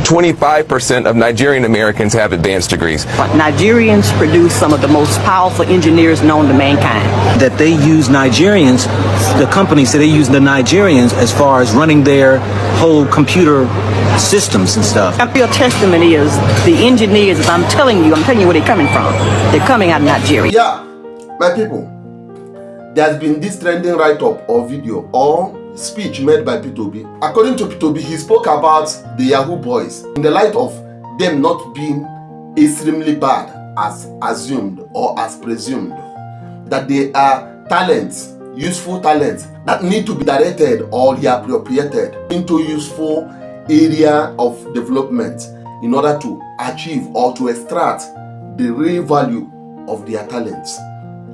25% of Nigerian Americans have advanced degrees. Nigerians produce some of the most powerful engineers known to mankind. That they use Nigerians, the companies say they use the Nigerians as far as running their whole computer systems and stuff. A real testimony is the engineers, I'm telling you where they're coming from. They're coming out of Nigeria. Yeah, my people, there's been this trending write-up or video or speech made by P2B. According to P2B, he spoke about the Yahoo boys in the light of them not being extremely bad as assumed or as presumed, that they are talents, useful talents that need to be directed or reappropriated into useful area of development in order to achieve or to extract the real value of their talents.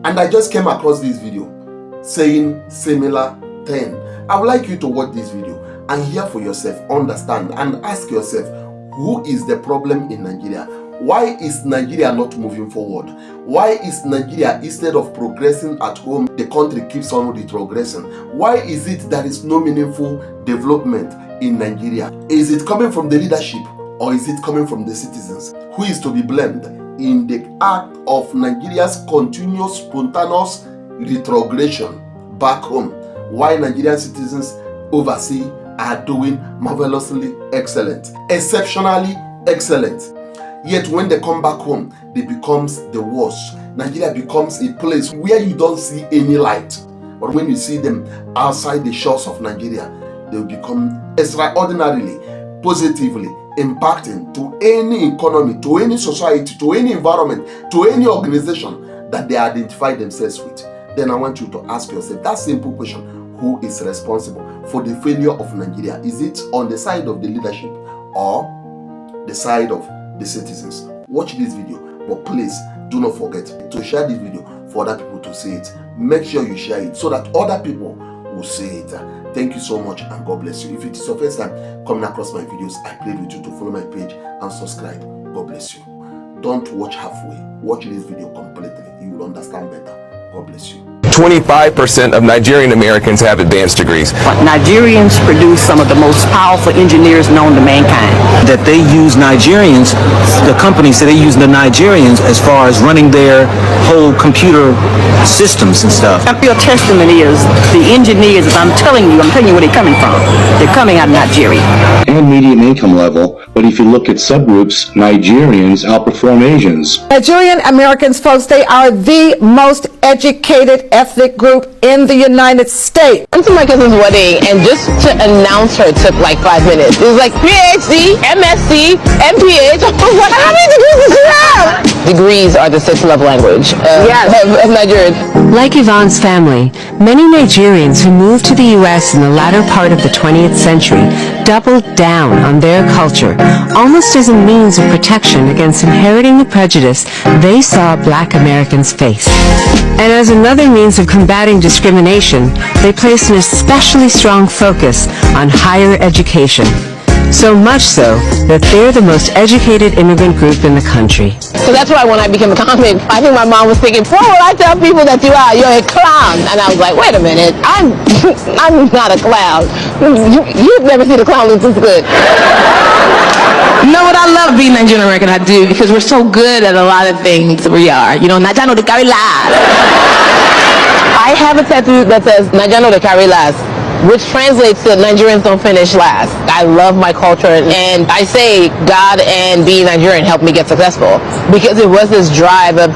And I just came across this video saying similar thing. I would like you to watch this video and hear for yourself, understand, and ask yourself, who is the problem in Nigeria? Why is Nigeria not moving forward? Why is Nigeria, instead of progressing at home, the country keeps on retrogressing? Why is it there is no meaningful development in Nigeria? Is it coming from the leadership or is it coming from the citizens? Who is to be blamed in the act of Nigeria's continuous spontaneous retrogression back home? Why Nigerian citizens overseas are doing marvelously excellent, exceptionally excellent. Yet when they come back home, they becomes the worst. Nigeria becomes a place where you don't see any light. But when you see them outside the shores of Nigeria, they will become extraordinarily, positively impacting to any economy, to any society, to any environment, to any organization that they identify themselves with. Then I want you to ask yourself that simple question: who is responsible for the failure of Nigeria? Is it on the side of the leadership or the side of the citizens? Watch this video, but please do not forget to share this video for other people to see it. Make sure you share it so that other people will see it. Thank you so much and God bless you. If it is your first time coming across my videos, I plead with you to follow my page and subscribe. God bless you. Don't watch halfway. Watch this video completely. You will understand better. God bless you. 25% of Nigerian Americans have advanced degrees. Nigerians produce some of the most powerful engineers known to mankind. That they use Nigerians, the companies say they use the Nigerians as far as running their whole computer systems and stuff. A real testimony is the engineers, I'm telling you where they're coming from. They're coming out of Nigeria. And median income level, but if you look at subgroups, Nigerians outperform Asians. Nigerian Americans, folks, they are the most educated ethnic group in the United States. I went to my cousin's wedding, and just to announce her took like 5 minutes. It was like PhD, MSc, MPH. I was like, how many degrees does she have? Degrees are the sixth love language of Nigerians. Like Yvonne's family, many Nigerians who moved to the U.S. in the latter part of the 20th century doubled down on their culture, almost as a means of protection against inheriting the prejudice they saw Black Americans face. And as another means of combating discrimination, they placed an especially strong focus on higher education. So much so that they're the most educated immigrant group in the country. So that's why when I became a comic, I think my mom was thinking, what would I tell people that you're a clown? And I was like, wait a minute, I'm not a clown. You've never seen a clown look this good. You know what, I love being Nigerian American, I do, because we're so good at a lot of things we are. You know, Najano de carry last. I have a tattoo that says Najano de carry last, which translates to Nigerians don't finish last. I love my culture, and I say God and being Nigerian helped me get successful, because it was this drive of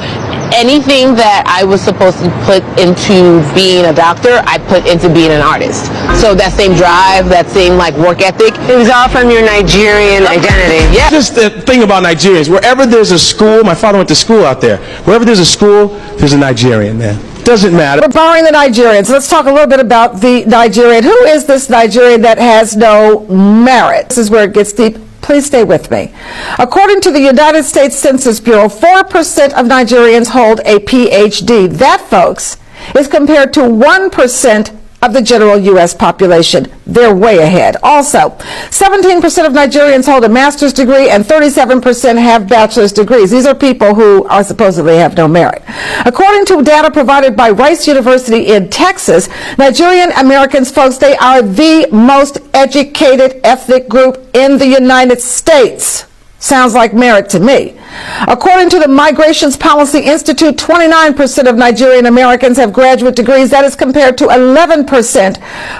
anything that I was supposed to put into being a doctor, I put into being an artist. So that same drive, that same like work ethic, it was all from your Nigerian identity. Yeah. Just the thing about Nigerians, wherever there's a school, my father went to school out there, wherever there's a school, there's a Nigerian there. Doesn't matter. We're borrowing the Nigerians. Let's talk a little bit about the Nigerian. Who is this Nigerian that has no merit? This is where it gets deep. Please stay with me. According to the United States Census Bureau, 4% of Nigerians hold a PhD. That, folks, is compared to 1% of the general U.S. population. They're way ahead. Also, 17% of Nigerians hold a master's degree and 37% have bachelor's degrees. These are people who are supposedly have no merit. According to data provided by Rice University in Texas, Nigerian Americans, folks, they are the most educated ethnic group in the United States. Sounds like merit to me. According to the Migrations Policy Institute, 29% of Nigerian Americans have graduate degrees. That is compared to 11%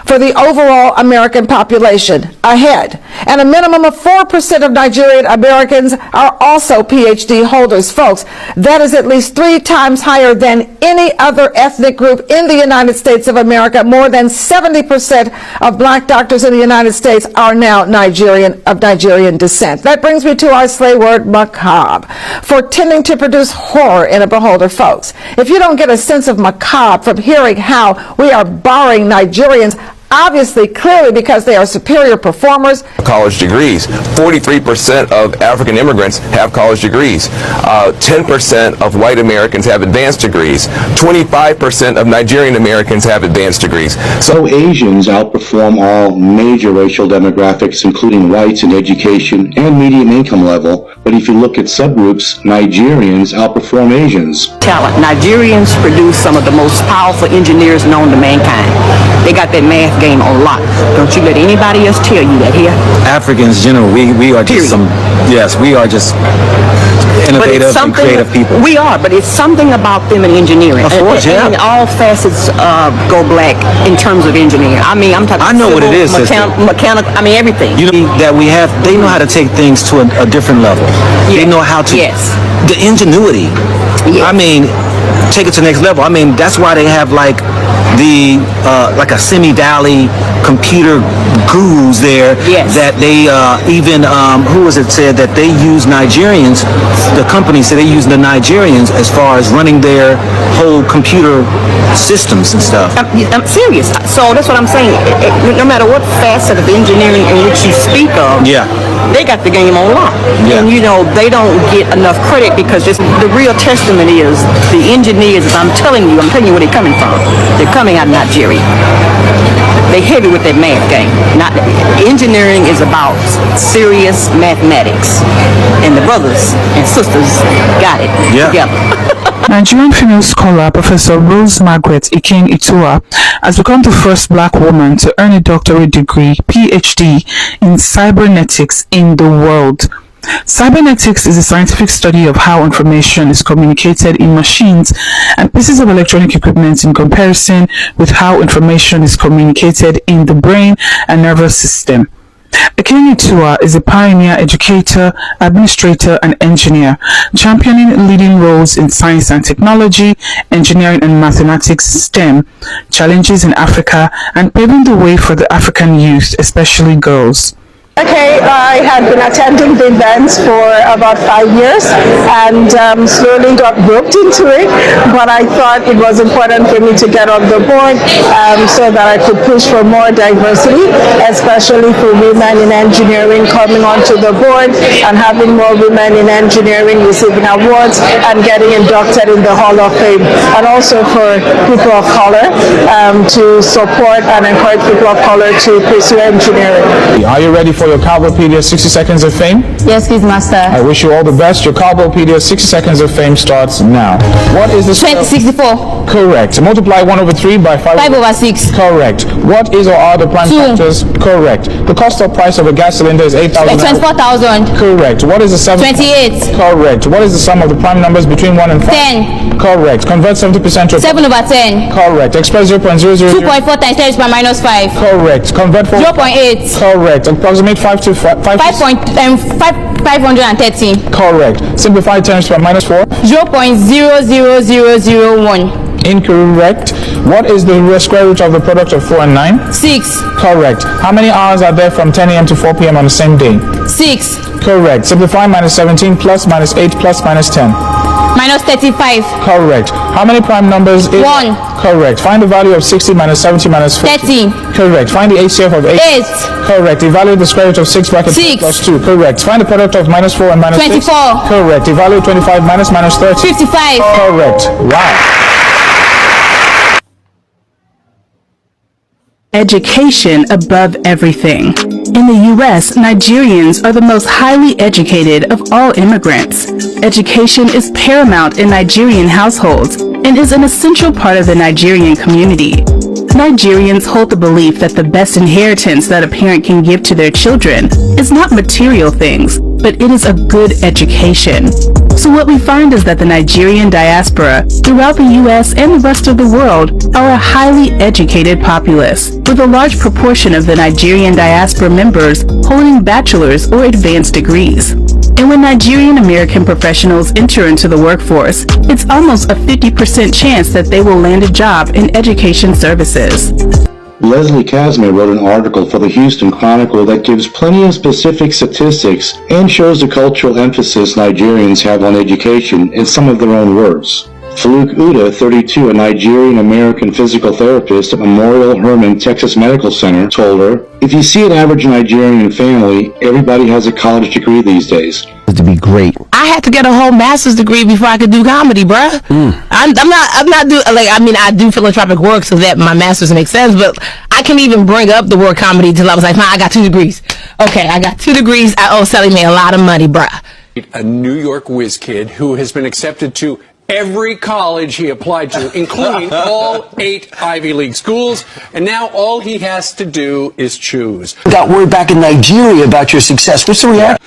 for the overall American population, ahead. And a minimum of 4% of Nigerian Americans are also PhD holders. Folks, that is at least 3 times higher than any other ethnic group in the United States of America. More than 70% of black doctors in the United States are now of Nigerian descent. That brings me to our slay word, macabre, for tending to produce horror in a beholder, folks. If you don't get a sense of macabre from hearing how we are barring Nigerians, obviously, clearly because they are superior performers. College degrees. 43% of African immigrants have college degrees. 10% of white Americans have advanced degrees. 25% of Nigerian Americans have advanced degrees. So Asians outperform all major racial demographics, including whites in education and median income level. But if you look at subgroups, Nigerians outperform Asians. Talent. Nigerians produce some of the most powerful engineers known to mankind. They got that math game on lock. Don't you let anybody else tell you that here. Africans, in general, we are just we are just innovative and creative people. We are, but it's something about them in engineering. Of course, and all facets go black in terms of engineering. I mean, I'm talking. I know what it is, mechanical. I mean, everything. You know that we have. They know how to take things to a different level. Yes. They know how to. Yes. The ingenuity. Yes. I mean, take it to the next level. I mean, that's why they have like a Simi Valley computer gurus there. Yes. That they even who was it said that they use Nigerians. The company said they use the Nigerians as far as running their whole computer systems and stuff. I'm serious. So that's what I'm saying. No matter what facet of engineering in which you speak of, they got the game on lock. Yeah. And they don't get enough credit because the real testament is the engineers. I'm telling you where they're coming from. They're coming out of Nigeria. They heavy with that math game. Engineering is about serious mathematics, and the brothers and sisters got it together. Nigerian female scholar Professor Rose Margaret Iking-Itua has become the first black woman to earn a doctorate degree, PhD, in cybernetics in the world. Cybernetics is a scientific study of how information is communicated in machines and pieces of electronic equipment in comparison with how information is communicated in the brain and nervous system. Iking-Itua is a pioneer educator, administrator, and engineer, championing leading roles in science and technology, engineering and mathematics STEM, challenges in Africa, and paving the way for the African youth, especially girls. Okay, I had been attending the events for about 5 years and slowly got roped into it, but I thought it was important for me to get on the board so that I could push for more diversity, especially for women in engineering coming onto the board and having more women in engineering receiving awards and getting inducted in the Hall of Fame, and also for people of color to support and encourage people of color to pursue engineering. Are you ready for your Carbopedia 60 Seconds of Fame? Yes, please, Master. I wish you all the best. Your Carbopedia 60 Seconds of Fame starts now. What is the 64. Correct. Multiply 1/3 by 5/6. Correct. What is or are the prime 2. factors? Correct. The cost of price of a gas cylinder is 8,000. 24,000. Correct. What is the 28. Correct. What is the sum of the prime numbers between 1 and 5? 10. Correct. Convert 70% to 7/10. Correct. Express 0.000. 2.4 times 10 to the power minus 5. Correct. Convert 0.8. Correct. Approximate 5 to 5.513. Correct. Simplify terms by -4. 0.00001. Incorrect. What is the square root of the product of 4 and 9? 6. Correct. How many hours are there from 10 a.m. to 4 p.m. on the same day? 6. Correct. Simplify -17 plus -8 plus -10. Minus 35. Correct. How many prime numbers? 1. Correct. Find the value of 60 minus 70 minus 50. 30. Correct. Find the HCF of 8. 8. Correct. Evaluate the square root of 6 bracket 6 plus 2. Correct. Find the product of -4 and -6. 24. Correct. Evaluate 25 minus -30. 55. Correct. Wow. education above everything. In the U.S., Nigerians are the most highly educated of all immigrants. Education is paramount in Nigerian households and is an essential part of the Nigerian community. Nigerians hold the belief that the best inheritance that a parent can give to their children is not material things, but it is a good education. So what we find is that the Nigerian diaspora throughout the U.S. and the rest of the world are a highly educated populace, with a large proportion of the Nigerian diaspora members holding bachelor's or advanced degrees. And when Nigerian American professionals enter into the workforce, it's almost a 50% chance that they will land a job in education services. Leslie Casme wrote an article for the Houston Chronicle that gives plenty of specific statistics and shows the cultural emphasis Nigerians have on education in some of their own words. Farouk Uda, 32, a Nigerian-American physical therapist at Memorial Hermann Texas Medical Center, told her, "If you see an average Nigerian family, everybody has a college degree these days." To be great. I had to get a whole master's degree before I could do comedy, bruh. I'm not doing, like, I mean, I do philanthropic work so that my master's makes sense, but I can't even bring up the word comedy till I was like, fine, I got 2 degrees. Okay, I got 2 degrees. I owe Sally Mae a lot of money, bruh. A New York whiz kid who has been accepted to every college he applied to, including all 8 Ivy League schools, and now all he has to do is choose. Got word back in Nigeria about your success. What's the reaction?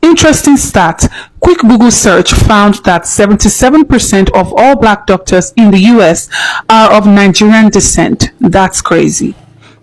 Interesting stat. Quick Google search found that 77% of all black doctors in the US are of Nigerian descent. That's crazy.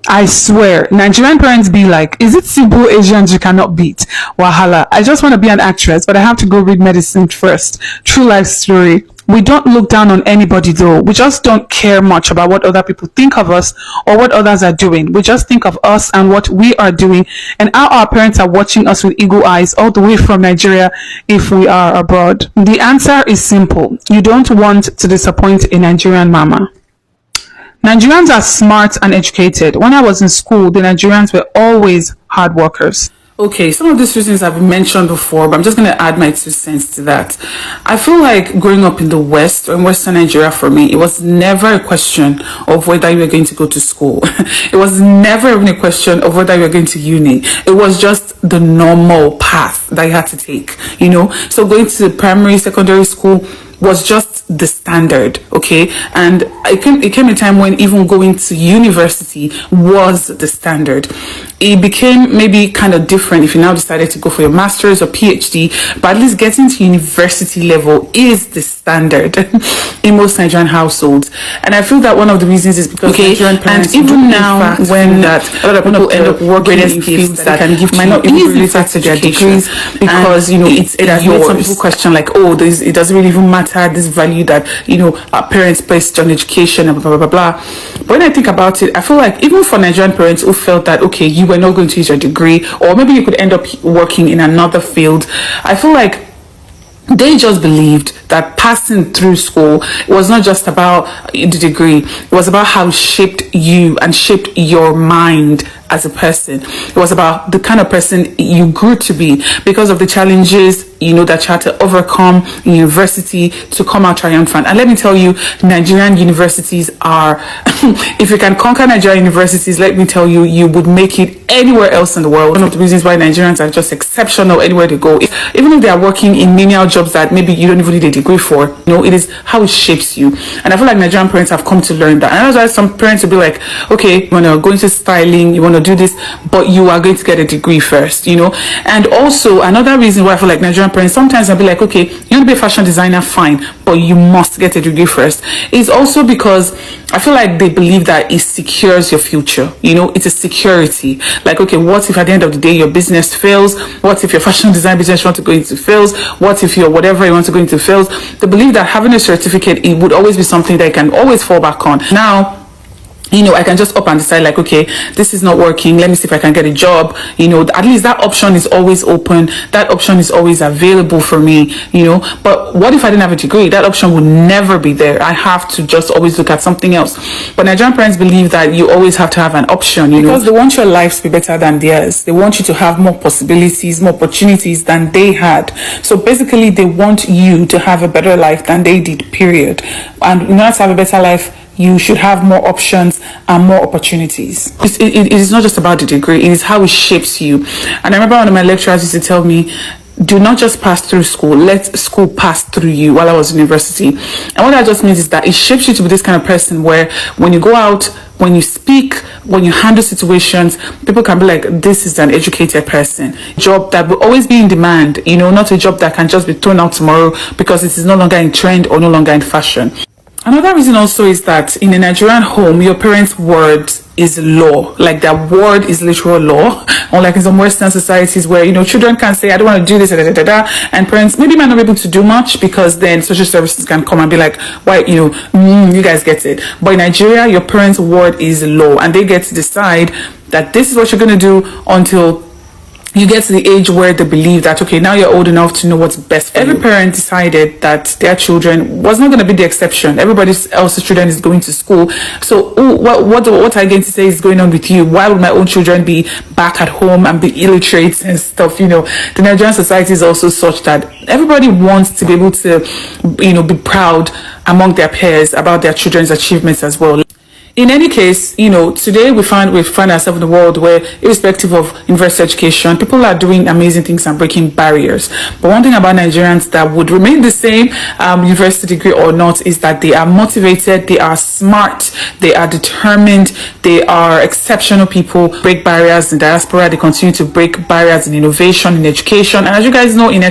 I swear, Nigerian parents be like, is it simple Asians you cannot beat? Wahala. I just want to be an actress, but I have to go read medicine first. True life story. We don't look down on anybody though. We just don't care much about what other people think of us or what others are doing. We just think of us and what we are doing and how our parents are watching us with eagle eyes all the way from Nigeria if we are abroad. The answer is simple. You don't want to disappoint a Nigerian mama. Nigerians are smart and educated. When I was in school, the Nigerians were always hard workers. Okay, some of these reasons I've mentioned before, but I'm just going to add my 2 cents to that. I feel like growing up in the West, or in Western Nigeria for me, it was never a question of whether you were going to go to school. It was never even a question of whether you were going to uni. It was just the normal path that you had to take, you know? So going to primary, secondary school was just the standard, okay? And it came a time when even going to university was the standard. It became maybe kind of different if you now decided to go for your master's or PhD, but at least getting to university level is the standard in most Nigerian households. And I feel that one of the reasons is because Nigerian parents, and even now when a lot of people end up working in fields that can give might not even be related to their degrees, because, you know, it has made some people question like, oh, it doesn't really even matter, this value that, you know, our parents placed on education and blah, blah, blah, blah. But when I think about it, I feel like even for Nigerian parents who felt that, okay, you were not going to use your degree, or maybe you could end up working in another field, I feel like they just believed that passing through school was not just about the degree, it was about how it shaped you and shaped your mind as a person. It was about the kind of person you grew to be because of the challenges, you know, that you had to overcome in university to come out triumphant. And let me tell you, Nigerian universities are, if you can conquer Nigerian universities, let me tell you, you would make it anywhere else in the world. One of the reasons why Nigerians are just exceptional anywhere they go, even if they are working in menial jobs that maybe you don't even need a degree for, you know, it is how it shapes you. And I feel like Nigerian parents have come to learn that. And that's why some parents will be like, okay, you want to go into styling, you want to do this, but you are going to get a degree first, you know. And also another reason why I feel like Nigerian parents sometimes I'll be like, okay, you want to be a fashion designer, fine, but you must get a degree first, is also because I feel like they believe that it secures your future, you know. It's a security. Like, okay, what if at the end of the day your business fails? What if your fashion design business you want to go into fails? What if your whatever you want to go into fails? They believe that having a certificate, it would always be something that you can always fall back on. Now, you know, I can just up and decide like, okay, this is not working, let me see if I can get a job, you know. At least that option is always open, that option is always available for me, you know. But what if I didn't have a degree? That option would never be there. I have to just always look at something else. But Nigerian parents believe that you always have to have an option, you know, because they want your life to be better than theirs. They want you to have more possibilities, more opportunities than they had. So basically they want you to have a better life than they did, period. And in order to have a better life you should have more options and more opportunities. It is not just about the degree, it is how it shapes you. And I remember one of my lecturers used to tell me, do not just pass through school, let school pass through you, while I was in university. And what that just means is that it shapes you to be this kind of person where when you go out, when you speak, when you handle situations, people can be like, this is an educated person. Job that will always be in demand, not a job that can just be thrown out tomorrow because it is no longer in trend or no longer in fashion. Another reason also is that in a Nigerian home, your parents' word is law. Like their word is literal law. Unlike in some Western societies where, children can say, I don't want to do this, and parents maybe might not be able to do much because then social services can come and be like, why, you guys get it. But in Nigeria, your parents' word is law and they get to decide that this is what you're going to do until you get to the age where they believe that, okay, now you're old enough to know what's best for you. Every parent decided that their children was not going to be the exception. Everybody else's children is going to school. So what are you going to say is going on with you? Why would my own children be back at home and be illiterate and stuff? The Nigerian society is also such that everybody wants to be able to, be proud among their peers about their children's achievements as well. In any case, today we find ourselves in a world where, irrespective of university education, people are doing amazing things and breaking barriers. But one thing about Nigerians that would remain the same, university degree or not, is that they are motivated, they are smart, they are determined, they are exceptional people. Break barriers in diaspora, they continue to break barriers in innovation, in education, and as you guys know, in